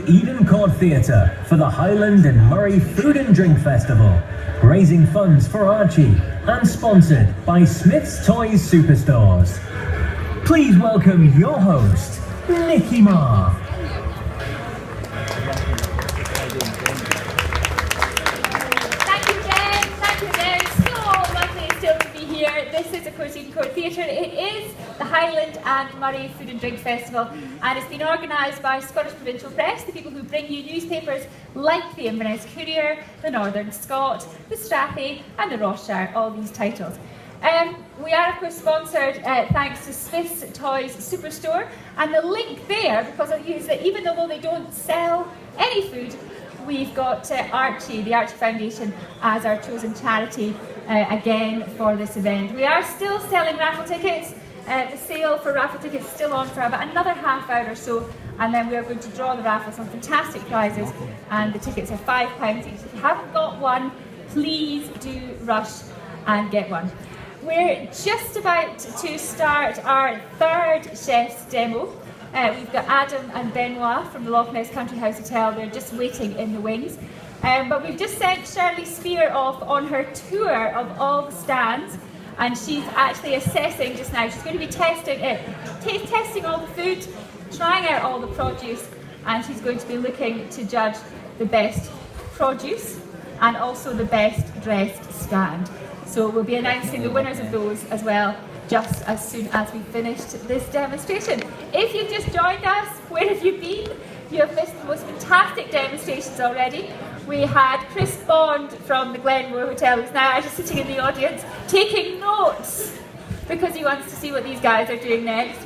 Eden Court Theatre for the Highland and Moray Food and Drink Festival, raising funds for Archie and sponsored by Smith's Toys Superstores. Please welcome your host, Nicky Marr. Thank you, Jen. Thank you, Jen. So lovely still to be here. This is, of course, Eden Court Theatre. It is the Highland and Moray Food and Drink Festival, and it's been organised by Scottish Provincial Press, the people who bring you newspapers like the Inverness Courier, the Northern Scot, the Strathie and the Rossshire, all these titles. We are, of course, sponsored thanks to Smith's Toys Superstore, and the link there, because I use that even though they don't sell any food, we've got Archie, the Archie Foundation, as our chosen charity again for this event. We are still selling raffle tickets. The sale for raffle tickets is still on for about another half hour or so, and then we are going to draw the raffle, some fantastic prizes, and the tickets are £5 each. If you haven't got one, please do rush and get one. We're just about to start our third chef's demo. We've got Adam and Benoit from the Loch Ness Country House Hotel. They're just waiting in the wings. But we've just sent Shirley Spear off on her tour of all the stands, and she's actually assessing just now. She's going to be testing it, testing all the food, trying out all the produce, and she's going to be looking to judge the best produce and also the best dressed stand. So we'll be announcing the winners of those as well, just as soon as we finished this demonstration. If you've just joined us, where have you been? You have missed the most fantastic demonstrations already. We had Chris Bond from the Glenmore Hotel, who's now actually sitting in the audience, taking notes because he wants to see what these guys are doing next.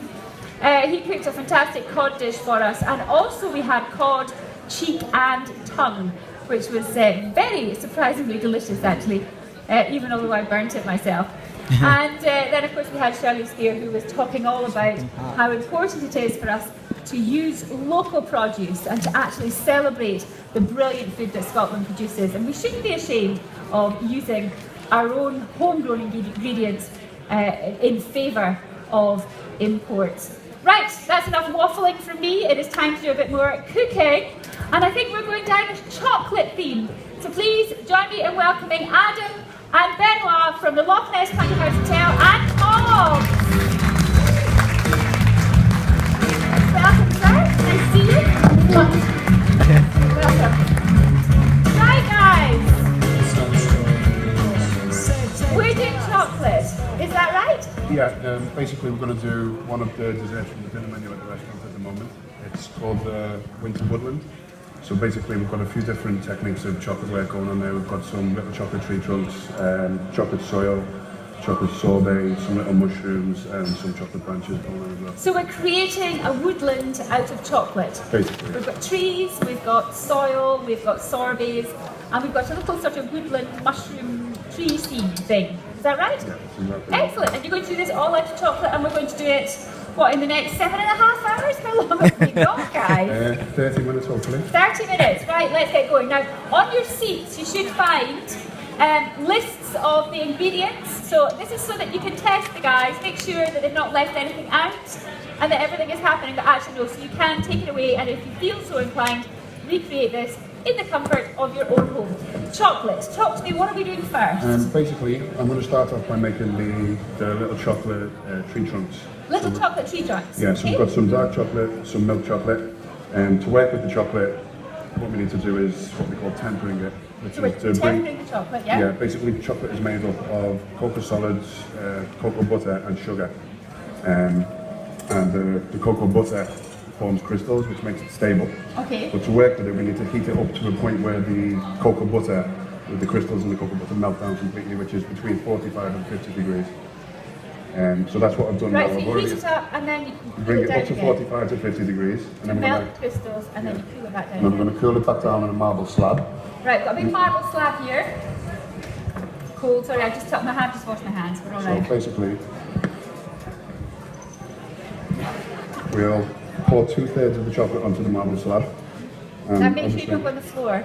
He cooked a fantastic cod dish for us, and also we had cod, cheek and tongue, which was very surprisingly delicious actually. Even although I burnt it myself. And then of course we had Shirley Spear, who was talking all about how important it is for us to use local produce and to actually celebrate the brilliant food that Scotland produces. And we shouldn't be ashamed of using our own homegrown ingredients in favour of imports. Right, that's enough waffling from me. It is time to do a bit more cooking. And I think we're going down a chocolate theme. So please join me in welcoming Adam and Benoit from the Loch Ness Country House Hotel and Tom. Welcome, sir. Nice to see you. Welcome. Right, guys. We're doing chocolate. Is that right? Yeah, basically we're going to do one of the desserts from the dinner menu at the restaurant at the moment. It's called Winter Woodland. So basically we've got a few different techniques of chocolate work going on there. We've got some little chocolate tree trunks, chocolate soil, chocolate sorbet, some little mushrooms and some chocolate branches going on as well. So we're creating a woodland out of chocolate. Basically. We've got trees, we've got soil, we've got sorbets, and we've got a little sort of woodland mushroom tree seed thing. Is that right? Yeah, exactly. Excellent. And you're going to do this all out of chocolate, and we're going to do it, what, in the next 7.5 hours? How long have we got, guys? 30 minutes hopefully. 30 minutes. Right, let's get going. Now, on your seats, you should find lists of the ingredients. So this is so that you can test the guys, make sure that they've not left anything out, and that everything is happening that actually no. So you can take it away, and if you feel so inclined, recreate this in the comfort of your own home. Chocolate. Talk to me, what are we doing first? Basically, I'm going to start off by making the little chocolate tree trunks. Little chocolate tree trunks. Yeah, so we've got some dark chocolate, some milk chocolate, and to work with the chocolate, what we need to do is what we call tempering it. So we're tempering the chocolate, yeah? Yeah, basically the chocolate is made up of cocoa solids, cocoa butter and sugar. And the cocoa butter forms crystals, which makes it stable. Okay. But to work with it, we need to heat it up to a point where the cocoa butter, with the crystals in the cocoa butter, melt down completely, which is between 45 and 50 degrees. So that's what I've done right, now. So you heat it up and then you bring cool it up to 45 to 50 degrees. And then melt crystals and then you cool it back down. And then we're going to cool it back down on a marble slab. Right, got a big marble slab here. Cool, sorry, I just took my hand, just washed my hands. We're all right. So basically, we'll pour 2/3 of the chocolate onto the marble slab. And make sure you don't go on the floor.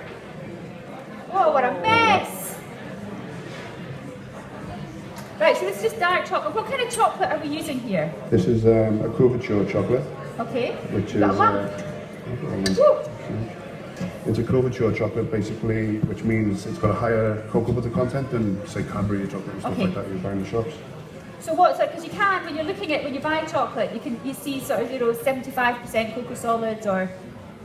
Whoa, what a mess! Right, so this is just dark chocolate. What kind of chocolate are we using here? This is a couverture chocolate. Okay. Which you got is a lump. It's a couverture chocolate, basically, which means it's got a higher cocoa butter content than, say, Cadbury chocolate and stuff like that you buy in the shops. So what's that? Because you can, when you're looking at, when you buy chocolate, you see sort of, 75% cocoa solids or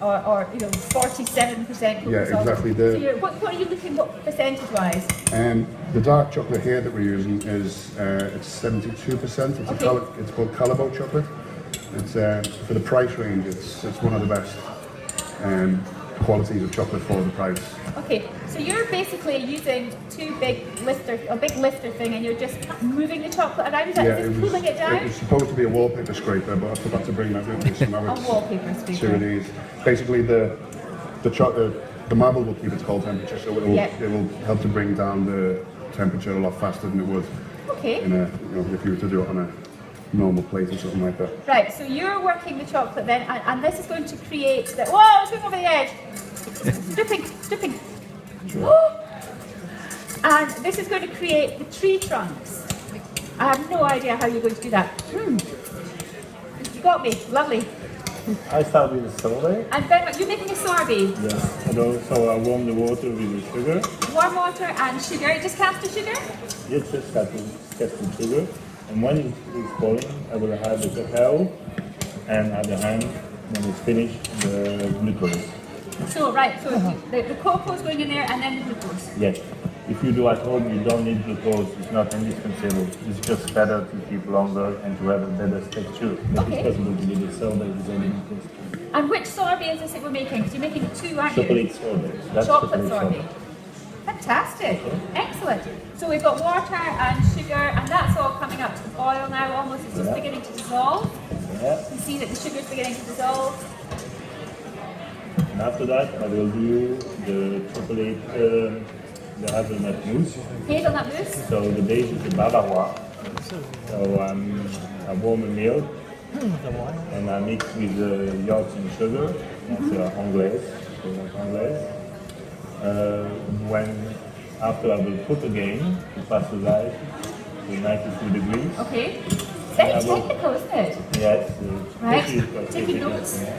47% cocoa solids. Yeah, exactly. So what are you looking, what percentage-wise? The dark chocolate here that we're using is it's 72%. It's called Calibo chocolate. It's for the price range. It's one of the best qualities of chocolate for the price. Okay, so you're basically using a big lifter thing, and you're just moving the chocolate around. Is that pulling it down? It was supposed to be a wallpaper scraper, but I forgot to bring that with me. So now it's a wallpaper scraper. Two of these. Basically, the marble will keep its cold temperature, so it will help to bring down the temperature a lot faster than it would. Okay. If you were to do it on a normal plate or something like that. Right. So you're working the chocolate then, and this is going to create the. Whoa! It's going over the edge. Dripping. Sure. And this is going to create the tree trunks. I have no idea how you're going to do that. You got me. Lovely. I start with the sorbet. And then you're making a sorbet. Yes. And also I warm the water with the sugar. Warm water and sugar. Just caster sugar? Yes, just castor sugar. And when it's boiling, I will add the cacao, and at the end, when it's finished, the glucose. So the cocoa is going in there, and then the glucose. Yes. If you do at home, you don't need glucose. It's not indispensable. It's just better to keep longer and to have a better texture. But it's possible to do the sorbet with any glucose. And which sorbet is this that we're making? Because you're making two, aren't you? Chocolate sorbet. That's chocolate sorbet. Fantastic. Excellent. So we've got water and sugar, and that's all coming up to the boil now almost. It's just beginning to dissolve. Yeah. You can see that the sugar is beginning to dissolve. And after that, I will do the chocolate, the hazelnut mousse. Hazelnut mousse. So the base is the bavarois. So I warm the milk, and I mix with the yolks and sugar. That's anglaise. After I will put again to pasteurize to 92 degrees. Okay. Very technical, isn't it? Yes. Right. Taking notes. Yeah.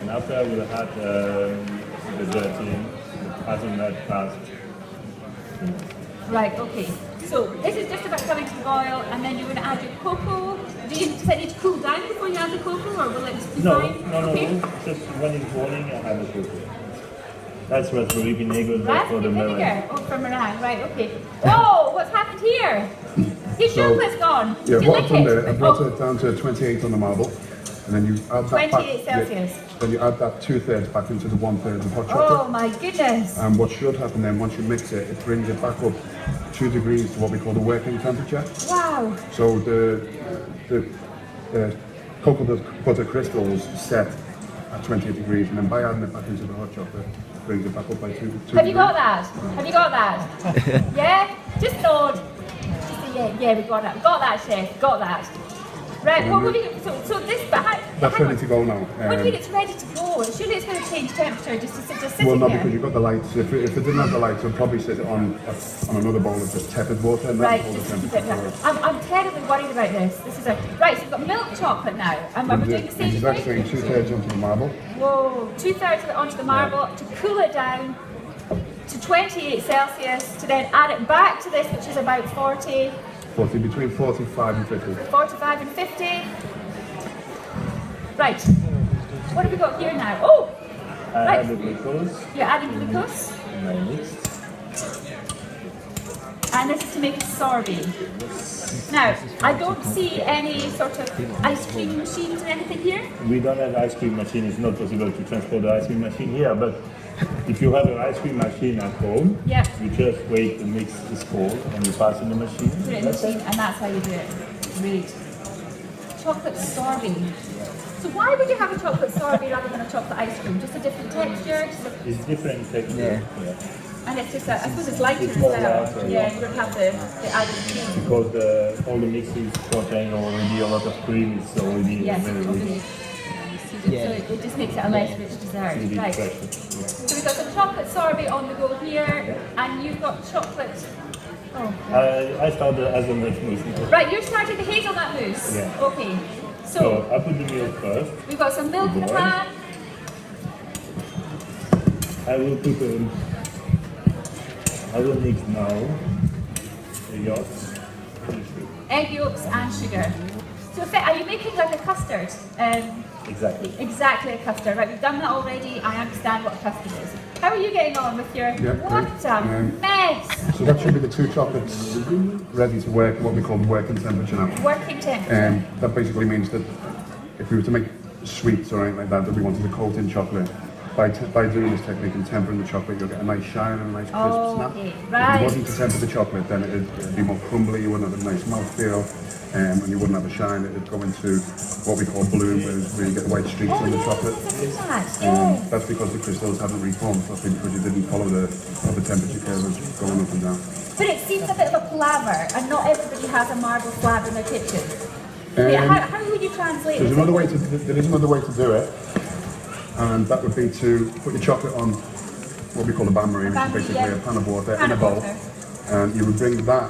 And after I will add the gelatin, the hazelnut past. Right, okay. So this is just about coming to the boil, and then you're going to add your cocoa. Do you need to cool down before you add the cocoa, or will it be fine? No. Just when it's boiling, I add the cocoa. That's raspberry vinegar for the meringue. Oh, for meringue, right, okay. Oh, what's happened here? Your chocolate's gone. Yeah, Did you what I've done there, I brought Oh, it down to 28 on the marble, and then you add that 28 Celsius. Then you add that 2/3 back into the 1/3 of hot Oh chocolate. my goodness. And what should happen then, once you mix it, it brings it back up 2 degrees to what we call the working temperature. Wow. So the cocoa butter crystals set at 28 degrees, and then by adding it back into the hot chocolate, it brings it back up by 2 degrees. Have you got that? Have you got that? Yeah? Just nod. Yeah, we got that. Got that, chef. Got that. Right, what would you, so this, but how, That's hang ready on. to go now. What do you mean it's ready to go? Surely it's going to change temperature just sitting Well, no, here. because you've got the lights. If it didn't have the lights, it'd probably sit on another bowl of just tepid water, and Right, that's all the just keep temperature. it down. I'm terribly worried about this. This is right, so we've got milk chocolate now. And we're doing the same Exact thing? same, 2/3 onto the marble. Whoa, 2/3 of it onto the marble to cool it down to 28 Celsius, to then add it back to this, which is about Between 45 and 50. 45 and 50. Right, what have we got here now? Oh, I add the glucose, you're adding glucose, and I mix. and this is to make a sorbet. Now, I don't see any sort of ice cream machines or anything here. We don't have ice cream machine. It's not possible to transport the ice cream machine here, but if you have an ice cream machine at home, Yeah. you just wait the mix is cold and you pass in the machine. Put it in the machine, and that's how you do it. Great. Chocolate sorbet. So why would you have a chocolate sorbet rather than a chocolate ice cream? Just a different texture? It's different texture. Yeah. And it's just, I suppose it's lighter It's as more well. lighter, Yeah, you don't have the added cream. Because all the mixes contain already a lot of cream. It's already Yes, very obviously. rich. So it just makes it a less rich dessert. Really Right. precious. So we've got some chocolate sorbet on the go here, and you've got chocolate. Oh. I start the hazelnut mousse. Right, you're starting the hazelnut mousse. Yeah. Okay. So So I put the milk first. we've got some milk in the Boil. pan. I will put I will mix now the yolks. Egg yolks and sugar. So are you making like a custard? Exactly. Exactly a custard, right? We've done that already. I understand what a custard is. How are you getting on with your... What a mess! So that should be the two chocolates ready to work, what we call working temperature now. Working temperature. That basically means that if we were to make sweets or anything like that we wanted to coat in chocolate, by doing this technique and tempering the chocolate, you'll get a nice shine and a nice crisp snap. Okay, If right. you wasn't to temper the chocolate, then it'd be more crumbly, you wouldn't have a nice mouthfeel, and you wouldn't have a shine. It'd go into what we call bloom, where you get white streaks on the chocolate. That's because the crystals haven't reformed, that's because you didn't follow the temperature curve going up and down. But it seems a bit of a palaver, and not everybody has a marble slab in their kitchen. How would you translate There is this? another way to do it, and that would be to put your chocolate on what we call a bain-marie, which is basically a pan of water in a bowl, and you would bring that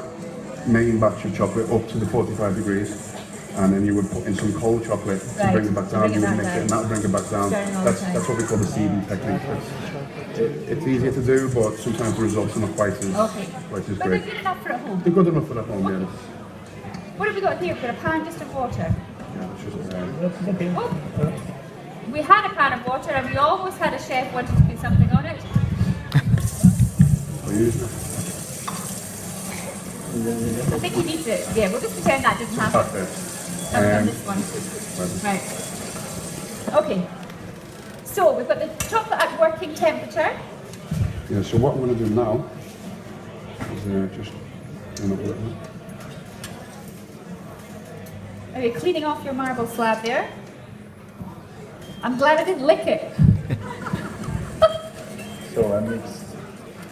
main batch of chocolate up to the 45 degrees, and then you would put in some cold chocolate to bring it back down. You would mix it, and that would bring it back down. That's what we call the seeding technique. It's easier to do, but sometimes the results are not quite as But great. they're good enough for at home. They're good enough for at home, yeah. What have we got here? We've got a pan just of water. Yeah, it's just, Oh. We had a pan of water and we almost had a chef wanting to put something on it. I think he needs it. Yeah, we'll just pretend that didn't happen. On this one. Right. Okay. So we've got the chocolate at working temperature. Yeah, so what I'm going to do now is just turn up a little bit. Are you cleaning off your marble slab there? I'm glad I didn't lick it. So I mixed.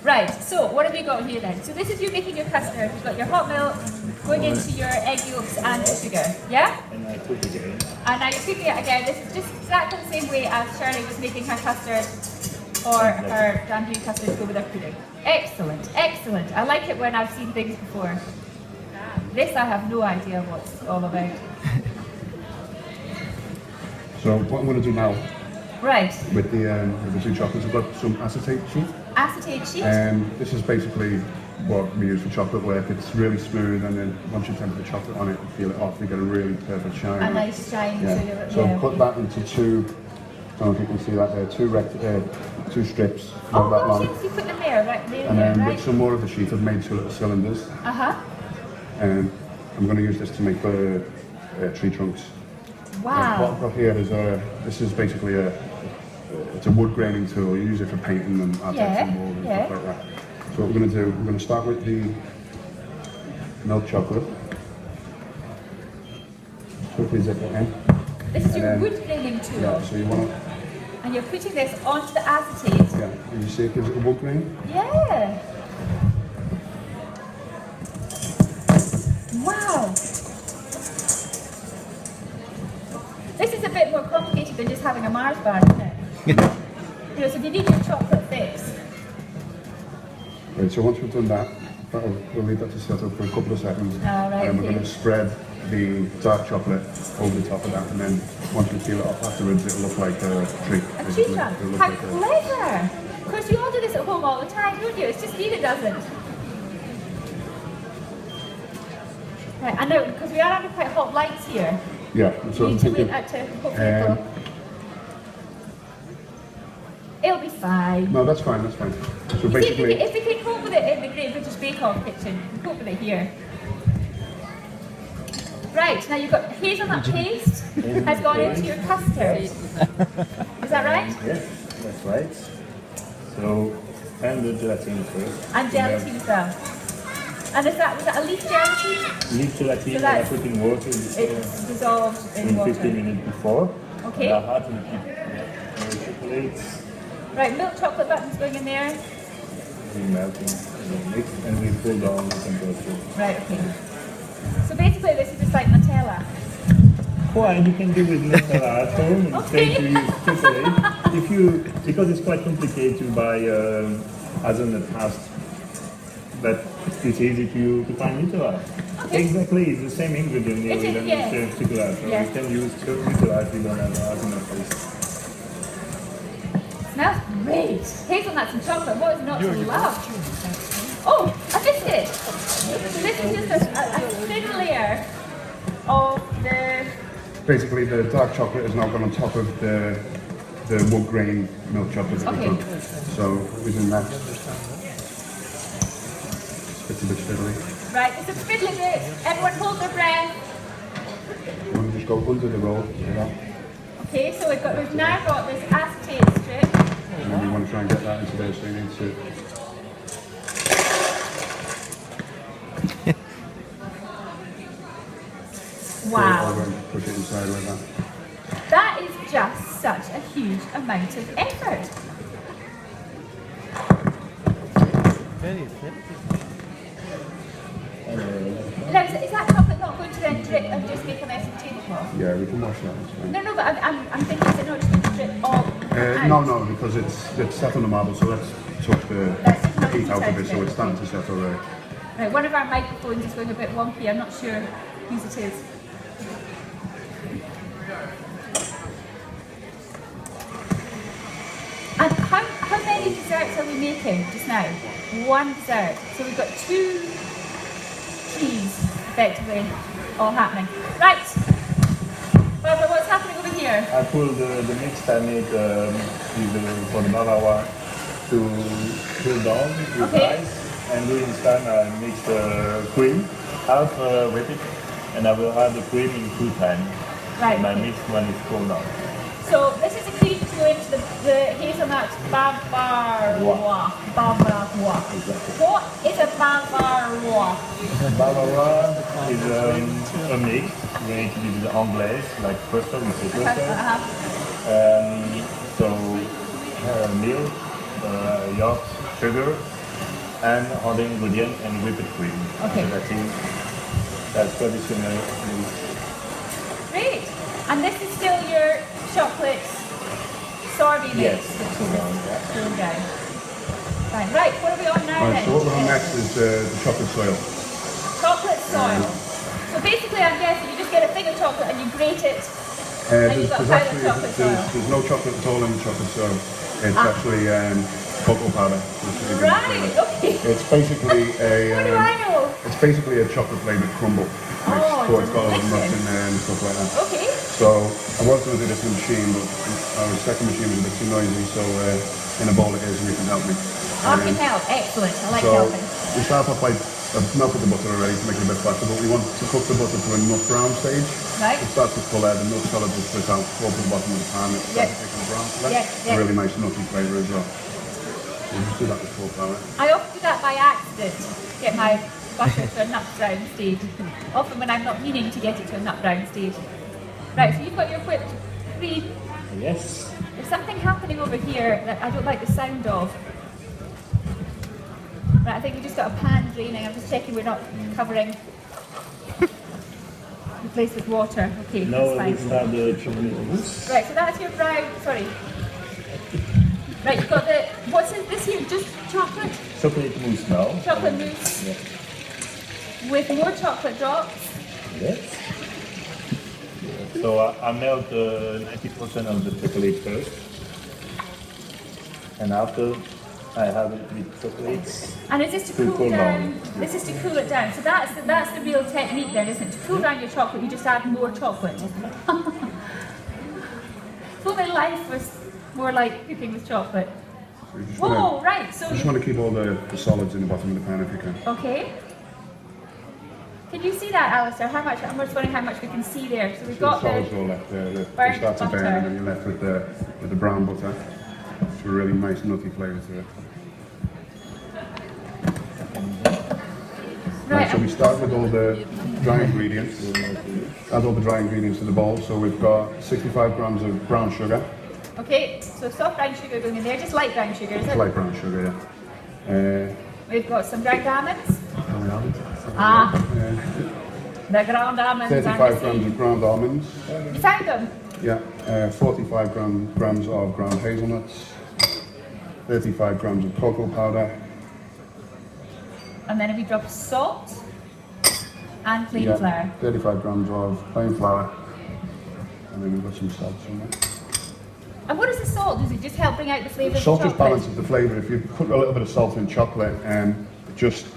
Right, so what have you got here then? So this is you making your custard. You've got your hot milk going into your egg yolks and the sugar, yeah? And I cook it again. And now you're cooking it again. This is just exactly the same way as Shirley was making her custard or her bamboo custard to go with her pudding. Excellent, excellent. I like it when I've seen things before. This I have no idea what it's all about. So what I'm going to do now, Right. with the two chocolates, I've got some acetate sheet. Acetate sheet? This is basically what we use for chocolate work. It's really smooth, and then once you temper the chocolate on it and peel it off, you get a really perfect shine. A nice shine. Yeah. So I've cut that into two, I don't know if you can see that there, two strips, not that long. Yes, you put them there, right there, And then right? with some more of the sheet, I've made two little cylinders. Uh-huh. And I'm going to use this to make the tree trunks. Wow. What I've got here is this is basically it's a wood graining tool. You use it for painting and artwork and mold and stuff like that. So what we're going to do, we're going to start with the milk chocolate. Quickly zip it in. This is your wood graining tool. Yeah, so you want to... And you're putting this onto the acetate. Yeah, and you see it gives it a wood grain? Yeah. Wow. This is a bit more complicated than just having a Mars bar, isn't it? You know, so if you need your chocolate fix. Right, so once we've done that, we'll leave that to set up for a couple of seconds. Right, and we're going to spread the dark chocolate over the top of that, and then once we peel it off afterwards, it'll look like a treat. A tree trunk. How clever! Of course, you all do this at home all the time, don't you? It's just me that doesn't. Right, I know, because we are under quite hot lights here. Yeah, so You I'm need to wait thinking... out to hopefully it'll be fine. No, that's fine, that's fine. So See, basically... if we can cope with it in the Great British Bake Off kitchen, we can cope with it here. Right, now you've got hazelnut paste has gone into your custard. Is that right? Yes, that's right. So, and the gelatin first. And gelatin as well. And was that a leaf gelatin? Leaf gelatin So that I that's- put in water It's dissolved in in water. 15 minutes before. Okay. And I had to keep chocolate. Right, milk chocolate buttons going in there. We melting and then mix, and we pull down the temperature. Right, okay. So basically this is just like Nutella. Well, you can do with Nutella at home instead to use chocolate. Because it's quite complicated to buy as in the past, but it's easy to find Nutella. Okay. Exactly, it's the same ingredient It is, than yes. chocolate. So Yes. you can use Nutella if you don't have hazelnut paste. smells great. Hazelnuts and chocolate, what is not to love? Oh, a biscuit. So this is just a thin layer of the... Basically, the dark chocolate is now gone on top of the wood grain milk chocolate that we've done. So using that, it's a bit fiddly. Right, it's a fiddly bit. Everyone hold their breath. You want to just go under the roll, like that. Okay, so we've now got this acetate strip. And then you want to try and get that into there, so you need to... Wow. Push it inside like that. That is just such a huge amount of effort. Now, is that chocolate not going to then drip and just make a mess of the tablecloth? Yeah, we can wash that. That's fine. No, but I'm thinking, is it not just going to drip all out? No, because it's set on the marble, so let's took the heat out of it, so it's starting to settle right. Right, one of our microphones is going a bit wonky. I'm not sure whose it is. And how many desserts are we making just now? One dessert. So we've got 2 teas effectively all happening. Right. Barbara, what's happening over here? I pulled the mix I made for the bavarois to cool down with ice. And during this time I mix the cream, half with it, and I will add the cream in 2 times. Right. And I mix when it's cooled down. So this is a cream to go into the hazelnut bavarois. Bavarois. Exactly. What is a bavarois? Bavarois is a mix made with the anglaise, like custard, we say custard. So milk, yolk, sugar, and other ingredients and whipped cream. Okay. So I think that's traditional. Great. And this is still your chocolate sorbet mix? Yes. Cool down. Fine. Right, what are we on now then? So what we're on next is the chocolate soil. Chocolate soil. So basically I'm guessing you just get a thing of chocolate and you grate it and you've got a pile of chocolate soil. There's no chocolate at all in the chocolate soil. It's actually cocoa powder. Right, okay. It's basically What do I know? It's basically a chocolate flavoured crumble. So it's got all the nuts in there and stuff like that. Okay. So I was going to do this in the machine, but our second machine was a bit too noisy, so in a bowl it is and you can help me. I can help. Excellent. I like So helping. we start off by melted the butter already to make it a bit faster, but we want to cook the butter to a nut brown stage. Right. It starts to colour, the nut solid will split out, fall to the bottom of the pan, it starts taking a brown colour. A really nice nutty flavour as well. We'll just do that with full flour. I often do that by accident. Get my butter to a nut brown stage. Often when I'm not meaning to get it to a nut brown stage. Right, so you've got your whipped cream. Yes. There's something happening over here that I don't like the sound of. Right, I think we just got a pan draining. I'm just checking we're not covering the place with water. Okay, Now that's we fine. start the chocolate mousse. Right, so that's your brown, sorry. Right, you've got the, what's in this here? Just chocolate? Chocolate mousse now. Chocolate mousse. Yes. With more chocolate drops. Yes. So I melt 90% of the chocolate first. And after I have it with chocolates. And is this to cool down? This is to cool it down. So that's the real technique then, isn't it? To cool down your chocolate, you just add more chocolate. If only life was more like cooking with chocolate. So you just Whoa, wanna, right. So just want to keep all the solids in the bottom of the pan if you can. okay. Can you see that, Alistair? How much? I'm just wondering how much we can see there. So we've got The solids the all left there. They burnt start to burn butter. and then you're left with the brown butter. It's a really nice nutty flavour to it. Right, so we start with all the dry ingredients. Add all the dry ingredients to the bowl. So we've got 65 grams of brown sugar. Okay, so soft brown sugar going in there, just light brown sugar, is it? Light brown sugar, yeah. We've got some ground almonds. Uh, The ground almonds. 35 grams of ground almonds. You found them? Yeah. 45 grams of ground hazelnuts. 35 grams of cocoa powder. And then a wee drop of salt and plain flour. 35 grams of plain flour. And then we've got some salt somewhere. And what does the salt? Does it just help bring out the flavour of the Salt chocolate? just balances the flavour. If you put a little bit of salt in chocolate, it just...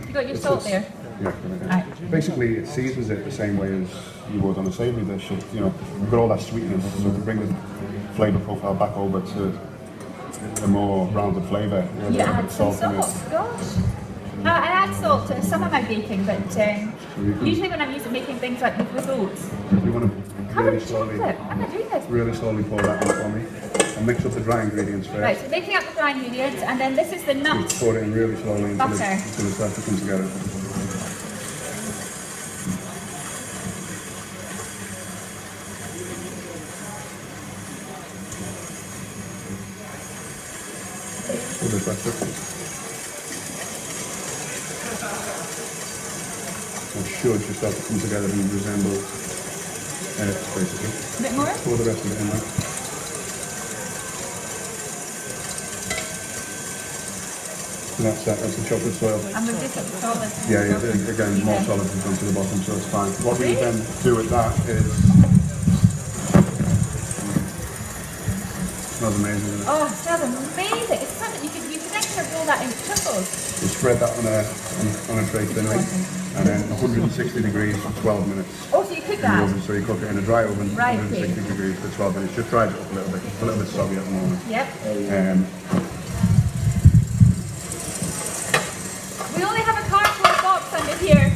You got your salt there? Yeah, Right. basically it seasons it the same way as you would on a savoury dish. You know, you've got all that sweetness, so to bring the flavour profile back over to a more rounded flavour. You add some salt, gosh. I add salt to some of my baking, but usually when I'm making things like with oats, You want to covered really in slowly, chocolate. I'm not doing this. really slowly pour that in for me, and mix up the dry ingredients first. Right, so mixing up the dry ingredients, and then this is the nuts. Pour it in really slowly until Butter. until it starts to come together. A bit better. It should just start to come together and resemble eggs, basically. A bit more? Pour the rest of it in there. And that's the chocolate soil. And we've just got the solid. Yeah, again, more solid from front to the bottom, so it's fine. What we then do with that is... Smells amazing, doesn't it? Oh, it smells amazing. It's something you can actually roll that into truffles. You spread that on a tray thinly, and then 160 degrees for 12 minutes. Oh, so you cook In the that? oven, so you cook it in a dry oven, Right, 160 degrees for 12 minutes. Just dries it up a little bit. It's a little bit soggy at the moment. Yep. We only have a cardboard box under here.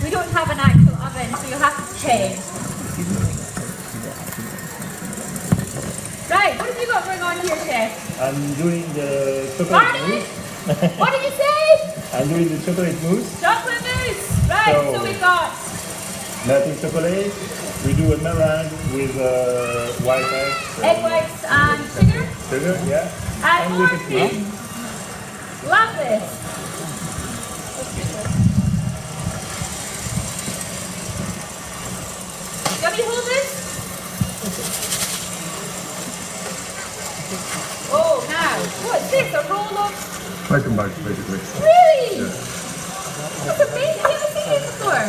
We don't have an actual oven, so you'll have to change. Right, what have you got going on here, Chef? I'm doing the chocolate Pardon? mousse. What did you say? I'm doing the chocolate mousse. Chocolate mousse. Right, so we've got Melting chocolate. We do a meringue with white eggs. egg whites and sugar Sugar, yeah. and more whipped cream. cream. Love this. Do you want me to hold this? Oh, now, what's this? A roll of... Bacon bags, basically. Really? Yeah. That's amazing. I've never seen these before.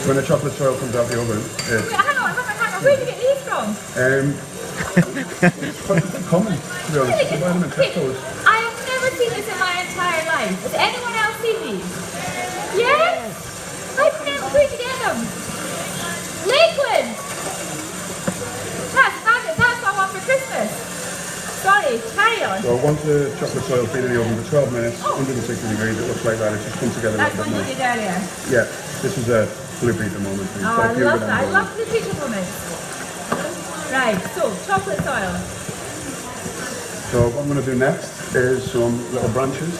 When the chocolate soil comes out the oven, Wait, hang on. Where did you get these from? it's quite common, to be honest. You buy them in Tesco's. I have never seen this in my entire life. Has anyone else seen these? Yes? I've never, where'd you get them? Lakeland! That's fabulous. That's what I want for Christmas. Sorry, carry on. So once the chocolate soil's been in the oven for 12 minutes, 160 degrees, it looks like that. It's just come together a That's little what bit you more. did earlier. Yeah, this is a blue pizza moment. Oh, I love that. I love the pizza moments. Right, so chocolate soil. So what I'm going to do next is some little branches.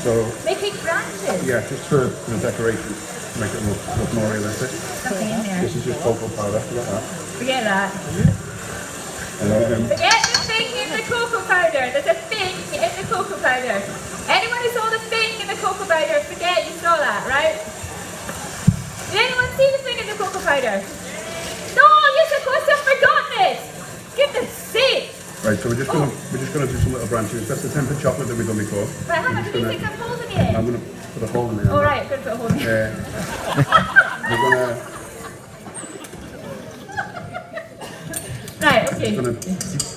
So Making branches. yeah, just for the decoration, to make it look more realistic. Nothing in there. This is just cocoa powder, forget that. Forget that. Forget the thing in the cocoa powder. There's a thing in the cocoa powder. Anyone who saw the thing in the cocoa powder, forget you saw that, right? Did anyone see the thing in the cocoa powder? No, you're supposed to have forgotten it. Goodness sake. Right, so we're just gonna do some little branches. That's the tempered chocolate that we've done before. Right, hang on, do these things have holes in it? I'm gonna put a hole in there. Oh right, I'm going to put a hole in it. We're gonna Right, okay.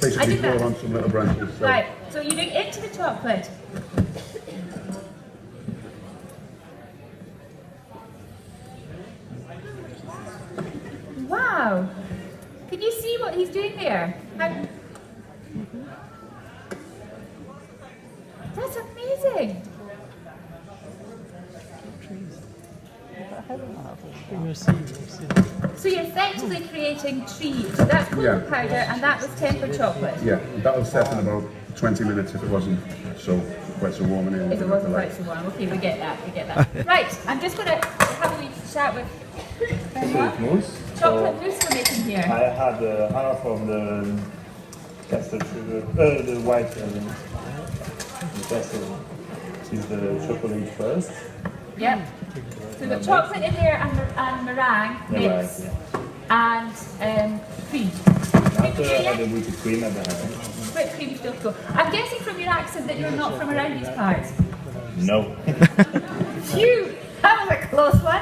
basically pour on some little branches. So. Right, so you look into the chocolate. Wow. Can you see what he's doing there? That's amazing. So you're effectively creating trees. So that's cocoa powder and that was tempered chocolate. Yeah, that'll set in about 20 minutes if it wasn't quite so warm in here. If it wasn't quite so warm. Okay, we get that. Right, I'm just going to have a wee chat with Chocolate mousse. chocolate mousse we're making here. I had half of the custard sugar, the white the custard is the chocolate first. Yep. So we've got chocolate in there and meringue mix and cream. After I had the whipped cream at the end. Whipped cream still to go. I'm guessing from your accent that you're not from around these parts. No. Phew! That was a close one.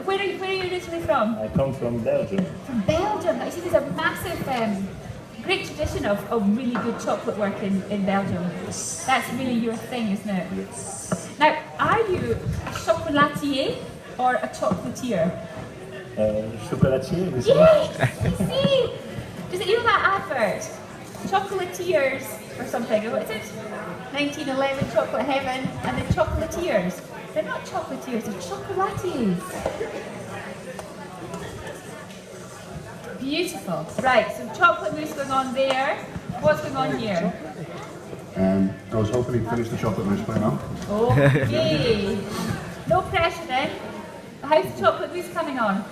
Where are you originally from? I come from Belgium. From Belgium. I see there's a massive great tradition of really good chocolate work in Belgium. That's really your thing, isn't it? Yes. Now, are you a chocolatier or a chocolatier? Chocolatier, you see? Yes! See? Does it, you know that advert? Chocolatiers or something. What is it? 1911 Chocolate Heaven and the chocolatiers. They're not chocolatiers, they're chocolatiers. Beautiful. Right, so chocolate mousse going on there. What's going on here? I was hoping he'd finish the chocolate mousse by now. Okay. No pressure then. How's the chocolate mousse coming on?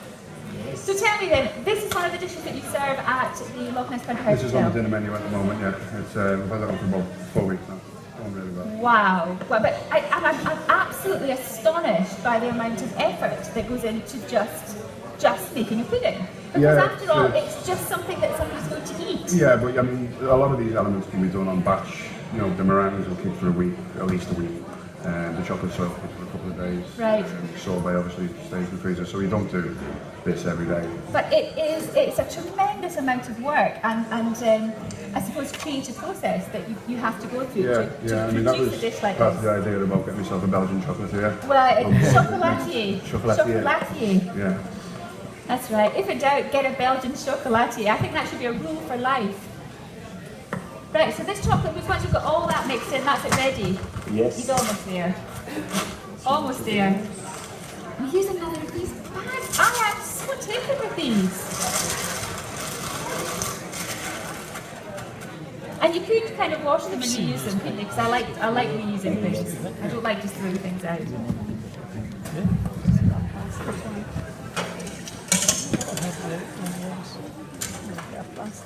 So tell me then, this is one of the dishes that you serve at the Loch Ness Country House This is Hotel. on the dinner menu at the moment, yeah. It's, we've had that on for about 4 weeks now. Going really well. Wow. Well, but I'm absolutely astonished by the amount of effort that goes into just making a pudding. Because Yeah, after all, sure. it's just something that somebody's going to eat. Yeah, but I mean, a lot of these elements can be done on batch. You know, the meringues will keep for a week, at least a week. The chocolate syrup keeps for a couple of days. Right. Sorbet obviously stays in the freezer, so we don't do this every day. But it's a tremendous amount of work and I suppose creative process that you have to go through to I mean, that produce was a dish like part of the this. idea about getting myself a Belgian chocolatier. Well, chocolatier. Chocolatier. Chocolatier. Yeah. That's right. If in doubt, get a Belgian chocolatier. I think that should be a rule for life. Right, so this chocolate mousse, once you've got all that mixed in, that's it ready? Yes. He's almost there. Almost there. And here's another of these bags. I am so taken with these. And you could kind of wash them and reuse them, couldn't you? Because I like reusing things. I don't like just throwing things out.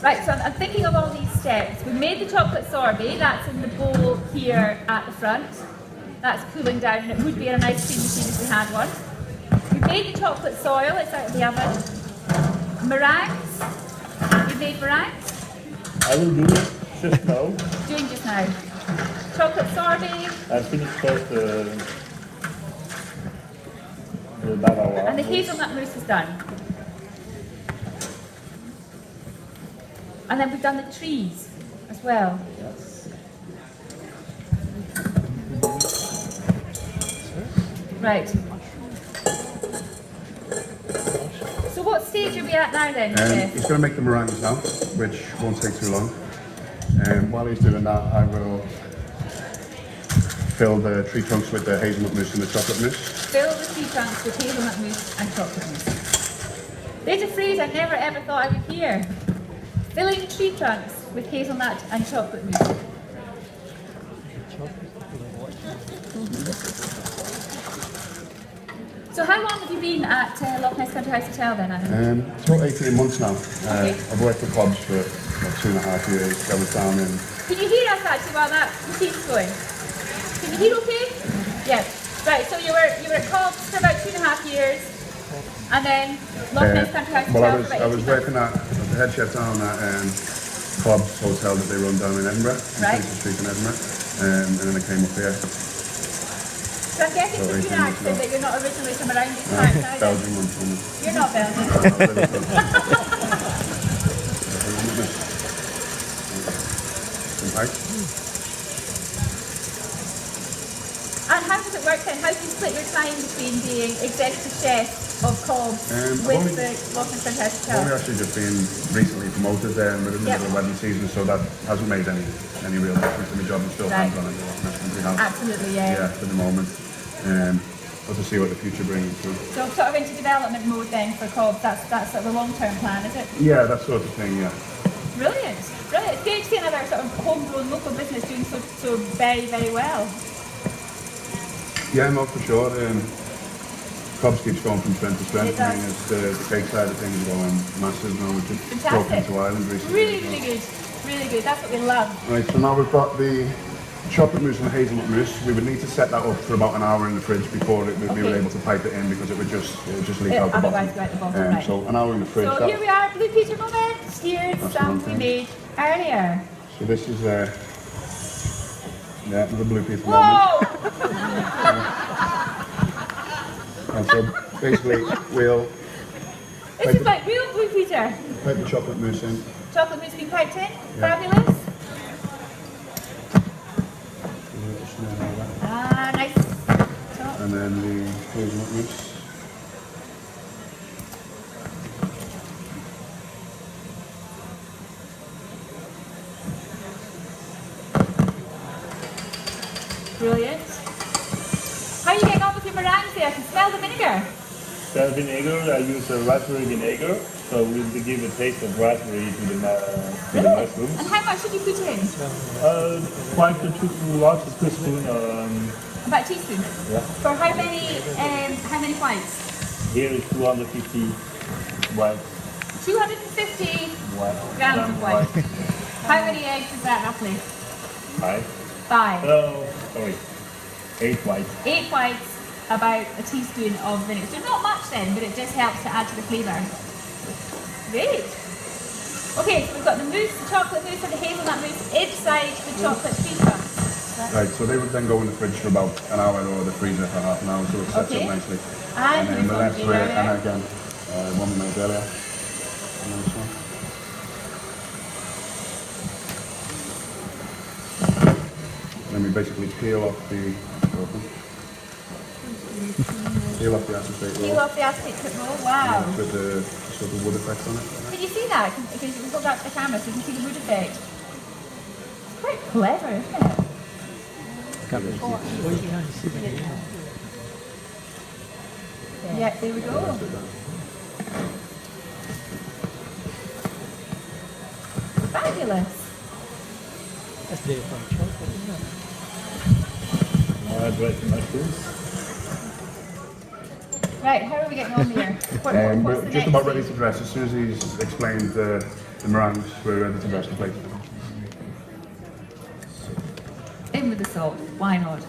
Right, so I'm thinking of all these steps. We made the chocolate sorbet, that's in the bowl here at the front. That's cooling down, and it would be in an ice cream machine if we had one. We made the chocolate soil, it's out of the oven. Meringues, we made meringues. I will do it just now. Doing just now. Chocolate sorbet. I finished first the bavarois. And the hazelnut mousse is done. And then we've done the trees as well. Yes. Right. So what stage are we at now then, Jeff? He's going to make the meringues now, which won't take too long. While he's doing that, I will fill the tree trunks with the hazelnut mousse and the chocolate mousse. Fill the tree trunks with hazelnut mousse and chocolate mousse. There's a phrase I never ever thought I would hear. Filling tree trunks with hazelnut and chocolate mousse. So how long have you been at Loch Ness Country House Hotel then, Anna? It's about 18 months now. Okay. I've worked for Cobbs for about 2.5 years. I was down in... Can you hear us actually while that machine's going? Can you hear okay? Yeah. Right, so you were at Cobbs for about 2.5 years, and then Loch Ness Country House Hotel for about 18 I was months. working at the head chef down at Cobbs Hotel that they run down in Edinburgh, Right. on Street in Edinburgh, and then I came up here. So I'm guessing from your accent that you're not originally from around these parts now then? Belgium one from You're not Belgian. And how does it work then? How do you split your time between being executive chef of Cobbs with only- the Loch Ness Country House I've only Hotel? actually just been recently promoted there and we're in the middle of wedding season, so that hasn't made any real difference to my job. I'm still Right. hands-on at the Loch Ness Country House. Absolutely, yeah. Yeah, for the moment. But to see what the future brings. So. So sort of into development mode then for Cobbs, that's sort of the long-term plan, is it? Yeah, that sort of thing, yeah. Brilliant, brilliant. It's great to see another sort of homegrown local business doing so very, very well. Yeah, no, for sure. Cobbs keeps going from strength to strength. It I mean, does. it's the cake side of things going massive now. We've just broken Fantastic. into Ireland recently. Really, really good. Really good. That's what we love. Right, so now we've got the chocolate mousse and the hazelnut mousse. We would need to set that up for about an hour in the fridge before we were Okay. able to pipe it in because it would just leak out the Otherwise bottom. go out the bottom, right. So an hour in the fridge. So here we are, Blue Peter moment. Here's That's some one we thing. made earlier. So this is another blue piece moment. Whoa! And so basically we'll This is like real Blue Peter. pipe the chocolate mousse in. Chocolate mousse been piped in? Fabulous. Ah, nice. And then the hazelnut mousse. Brilliant. How are you getting on with your meringues there? I can smell the vinegar. The vinegar, I use raspberry vinegar, so we'll give a taste of raspberry to the mushrooms. And how much should you put in? Quite a large teaspoon. About a teaspoon? Yeah. For how many whites? Here is 250 whites. 250 grams of white. white. How many eggs is that roughly? 5. 5. Oh, sorry. 8 whites. 8 whites, about a teaspoon of vinegar. So not much then, but it just helps to add to the flavour. Great. Okay, so we've got the mousse, the chocolate mousse and the hazelnut mousse inside the chocolate cream puffs. Right, so they would then go in the fridge for about an hour or the freezer for half an hour, so it sets up nicely. And then the left way, earlier. and again, one we made earlier. Nice one. Then we basically peel off the acetate roll. Peel off the acetate roll, wow. With the sort of wood effect on it. Can you see that? Can you hold that to the camera so you can see the wood effect? It's quite clever, isn't it? Yeah, there we go. Fabulous. That's very fun chocolate, isn't it? Dry mushrooms. Right, how are we getting on here? What's We're the just next about ready stage? to dress. As soon as he's explained the meringues, we're ready to dress the plate. In with the salt, why not?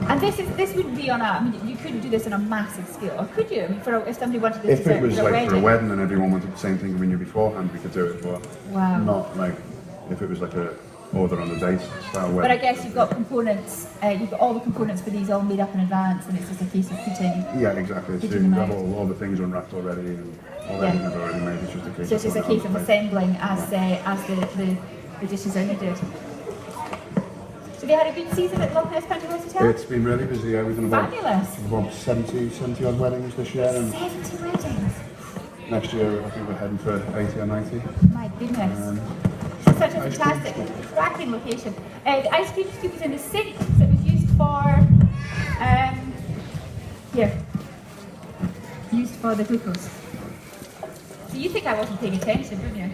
And this wouldn't be on a, I mean, you couldn't do this on a massive scale, or could you? I mean, if somebody wanted this If it was like for a wedding. wedding and everyone wanted the same thing we knew beforehand, we could do it, but Wow. not like if it was like a order on the day style wedding. But I guess you've got components, you've got all the components for these all made up in advance, and it's just a case of putting. Yeah, exactly. So Putting you've them got out. all the things unwrapped already and all everything is already made. It's just a case So it's just a putting it case on of the plate. assembling as the dishes are needed. So they had a good season at Loch Ness Penthouse Hotel? It's been really busy. Yeah, we've done about Fabulous. 70 odd weddings this year, and 70 weddings. next year I think we're heading for 80 or 90. My goodness. It's such a ice fantastic, cream. cracking location. The ice cream scoop is in the sink that was used for, used for the glucose. So you think I wasn't paying attention, don't you?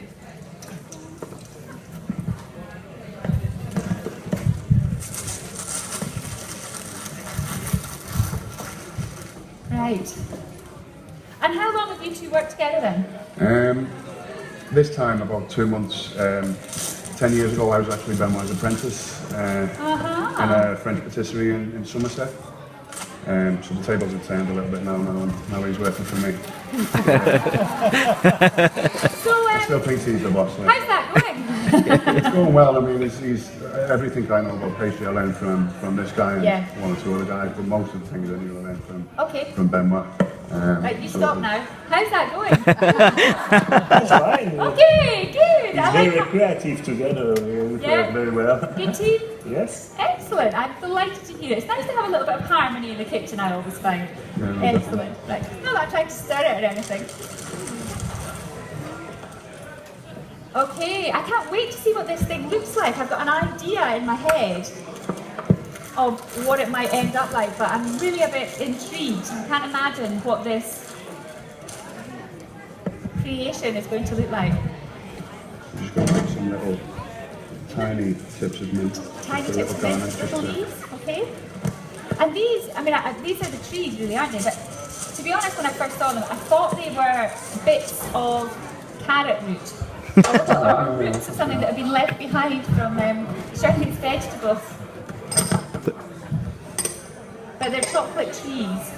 Right. And how long have you two worked together then? This time about 2 months. 10 years ago I was actually Benoit's apprentice in a French patisserie in Somerset. So the tables have turned a little bit now he's working for me. So, I still think he's the boss. Like. how's that going? It's going well. I mean, he's everything I know about pastry I learned from this guy and one or two other guys, but most of the things I knew I learned from Benoit. Right, you so stop now. How's that going? That's fine. Okay, good. I Very like that. creative together. We Yeah. work very well. Good team. Yes. Excellent. I'm delighted to hear it. It's nice to have a little bit of harmony in the kitchen, I always find. Yeah, Excellent. Right. Not that I'm trying to stir it or anything. Okay, I can't wait to see what this thing looks like. I've got an idea in my head of what it might end up like, but I'm really a bit intrigued. I can't imagine what this creation is going to look like. I'm just going to make some little tiny tips of mint. Tiny just a tips of garnish, mint, just little to- leaves, okay? And these, I mean, these are the trees really, aren't they? But to be honest, when I first saw them, I thought they were bits of carrot root. or roots of something that had been left behind from Shirley's vegetables. But they're chocolate trees.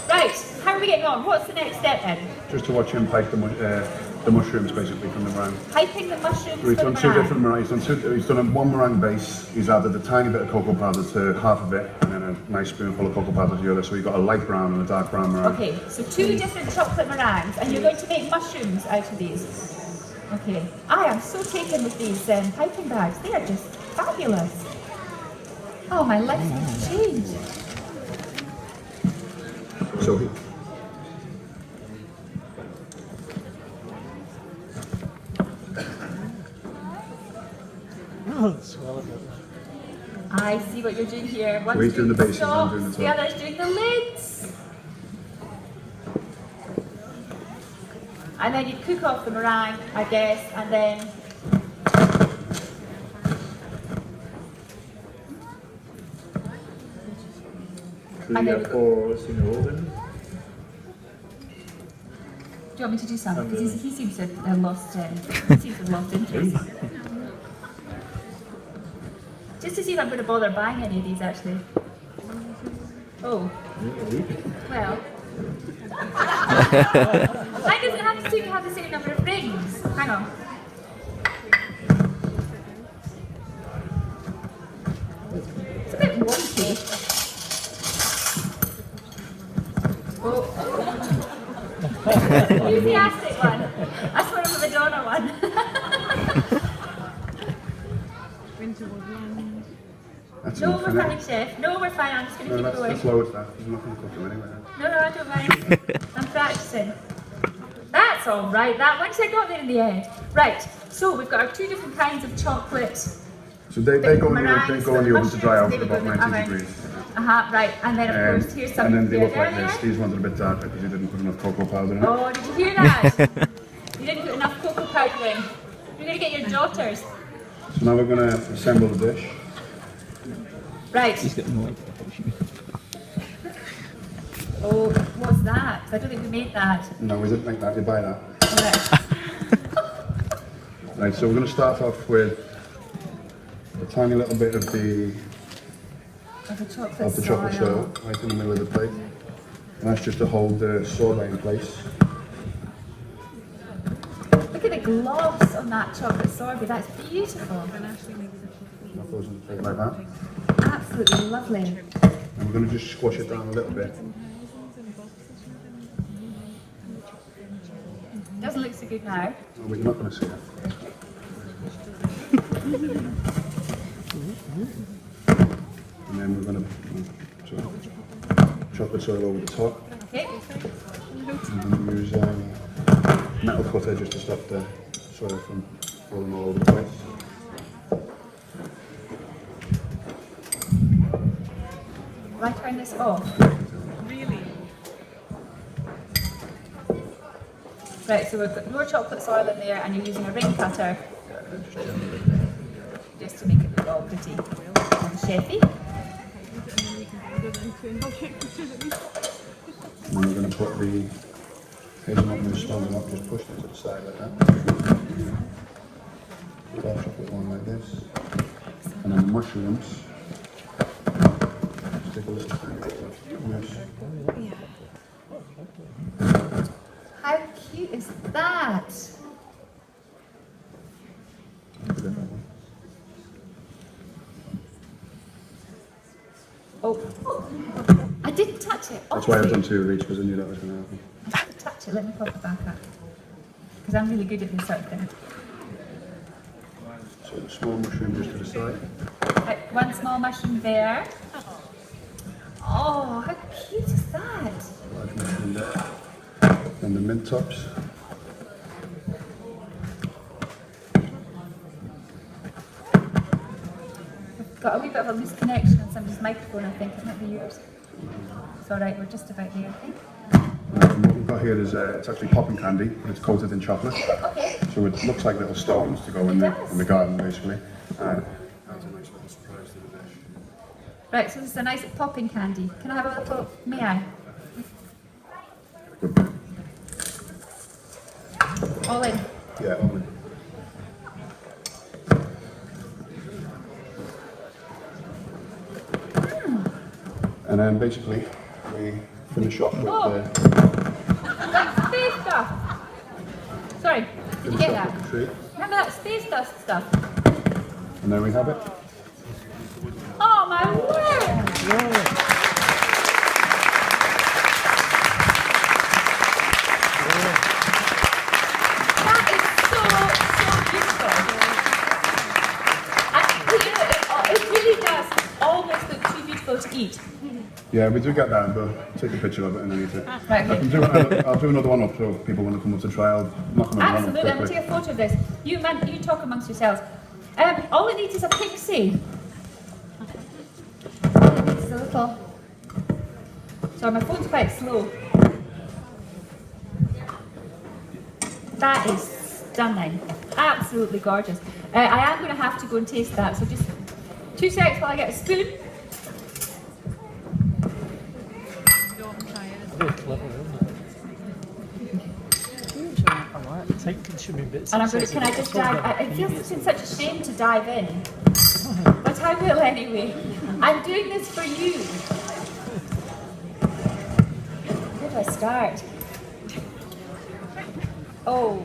Right, how are we getting on? What's the next step then? Just to watch him pipe the mushrooms basically from the meringue. Piping the mushrooms So he's from done the two different meringues. He's done one meringue base. He's added a tiny bit of cocoa powder to half of it, and then a nice spoonful of cocoa powder to the other. So you've got a light brown and a dark brown meringue. Okay, so 2 different chocolate meringues, and you're going to make mushrooms out of these. Okay, I am so taken with these piping bags. They are just fabulous. Oh, my life's going to change. So Swell it. I see what you're doing here. One's he's doing the bases, I'm tops, doing the the top. other's doing the lids. And then you cook off the meringue, I guess, and then So you have 4 in the oven. do you want me to do some? Because he seems to have lost interest. Just to see if I'm going to bother buying any of these, actually. Oh. Well. Mine doesn't have to have the same number of rings. Hang on. It's a bit wonky. Oh. Use the Aztec one. That's one of the Madonna one. that's No, enough, we're innit? fine, Chef. No, we're fine. I'm just going to No, keep going. that's low stuff. There's nothing to cook them anyway. No, I don't mind. I'm practicing. That's all right. That once I got there in the end. Right. So we've got our 2 different kinds of chocolate. So they go in the oven to dry out at about 90 degrees. Right. And then of course here's some. And then they look like this. These ones are a bit darker because you didn't put enough cocoa powder in it. Oh, did you hear that? You didn't put enough cocoa powder in. You're going to get your daughters. So now we're going to assemble the dish. Right. Oh, what's that? I don't think we made that. No, we didn't make that. You buy that. All right. Right, so we're going to start off with a tiny little bit of the chocolate syrup right in the middle of the plate. And that's just to hold the sorbet in place. Look at the gloss on that chocolate sorbet. That's beautiful. That goes on the plate like that. Absolutely lovely. And we're going to just squash it down a little bit. Doesn't look so good now. Oh, we're not going to see it. And then we're going to chocolate soil over the top. Okay. And then use metal cutter just to stop the soil from falling all over the place. Will I turn this off? Really? Right, so we've got more chocolate soil in there and you're using a ring cutter just to make it look all pretty and chefy. And then we're going to put the hazelnut mousse sponge up, just push it to the side like that. Dark chocolate one like this. And then the mushrooms. Just take a little bit of mousse. How cute is that? Oh, I didn't touch it. That's why I've done 2 of each, because I knew that was going to happen. Didn't touch it. Let me pop it back up. Because I'm really good at this sort of thing. So the small mushroom just to the side. Right, 1 small mushroom there. Oh, how cute is that? Large mushroom there. And the mint tops. Got a wee bit of a loose connection on somebody's microphone, I think. It might be yours. It's all right, we're just about there, I think. And what we've got here is it's actually popping candy, but it's coated in chocolate. Okay. So it looks like little stones to go in the garden, basically. That's a nice little surprise to the dish. Right, so this is a nice popping candy. Can I have a little, may I? Good bit. All in. Yeah, only. And then basically we finish off with Like space stuff. Sorry, did you get that? the treat. Remember that space dust stuff? And there we have it. Oh my word! eat. Yeah, we do get that, but take a picture of it and then eat it. Right, okay. I'll do another one up so if people want to come up to try. I'll knock another one up Absolutely, I'm going to quickly. take a photo of this. You talk amongst yourselves. All it needs is a pixie. This is a little... Sorry, my phone's quite slow. That is stunning. Absolutely gorgeous. I am going to have to go and taste that, so just 2 seconds while I get a spoon. Very clever, isn't it? Alright, I think it should be bits. And I'm going to, can I just dive, it feels it's such a shame to dive in, but I will anyway. I'm doing this for you. Where do I start? Oh,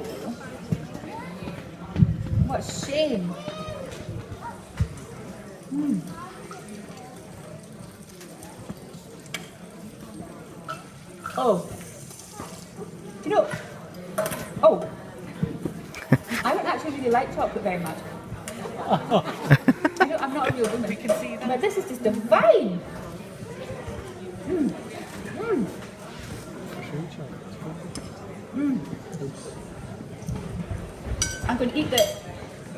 what a shame. Oh, do you know, oh, I don't actually really like chocolate very much. You know, I'm not a real woman. We can see that. But this is just divine. I'm going to eat the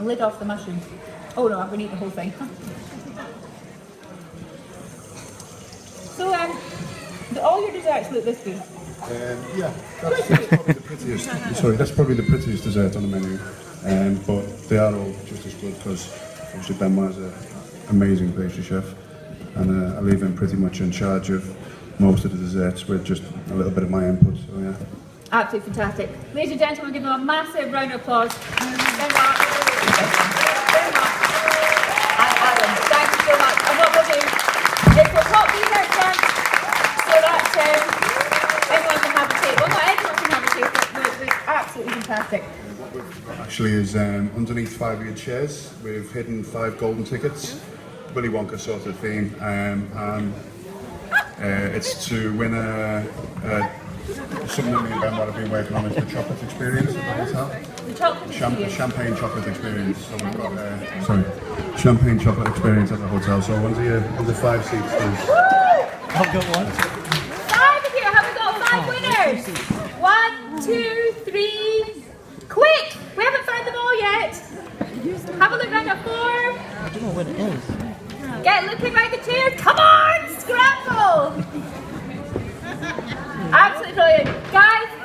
lid off the mushroom. Oh no, I'm going to eat the whole thing. So, all your desserts look this good. Yeah, that's probably the prettiest. Sorry, that's probably the prettiest dessert on the menu. But they are all just as good because obviously Benoit's an amazing pastry chef, and I leave him pretty much in charge of most of the desserts with just a little bit of my input. So yeah. Absolutely fantastic. Ladies and gentlemen, give them a massive round of applause. And Alan, thank you so much. And what we'll do is we'll pop these out front so that everyone can have a taste. Well, not everyone can have a taste, but it's absolutely fantastic. What we've got actually is underneath 5-year chairs, we've hidden 5 golden tickets, Willy Wonka sort of theme, and it's to win something that me and Ben have been working on is the chocolate experience at the hotel. The chocolate experience. Champagne chocolate experience. So we've got champagne chocolate experience at the hotel. So one of the 5 seats is. I've got one. 5 of you. Have we got 5 winners? 1, 2, 3. Quick! We haven't found them all yet. Have a look around at 4. I don't know what it is. Get looking around the chairs. Come on, scramble! Absolutely brilliant. Guys,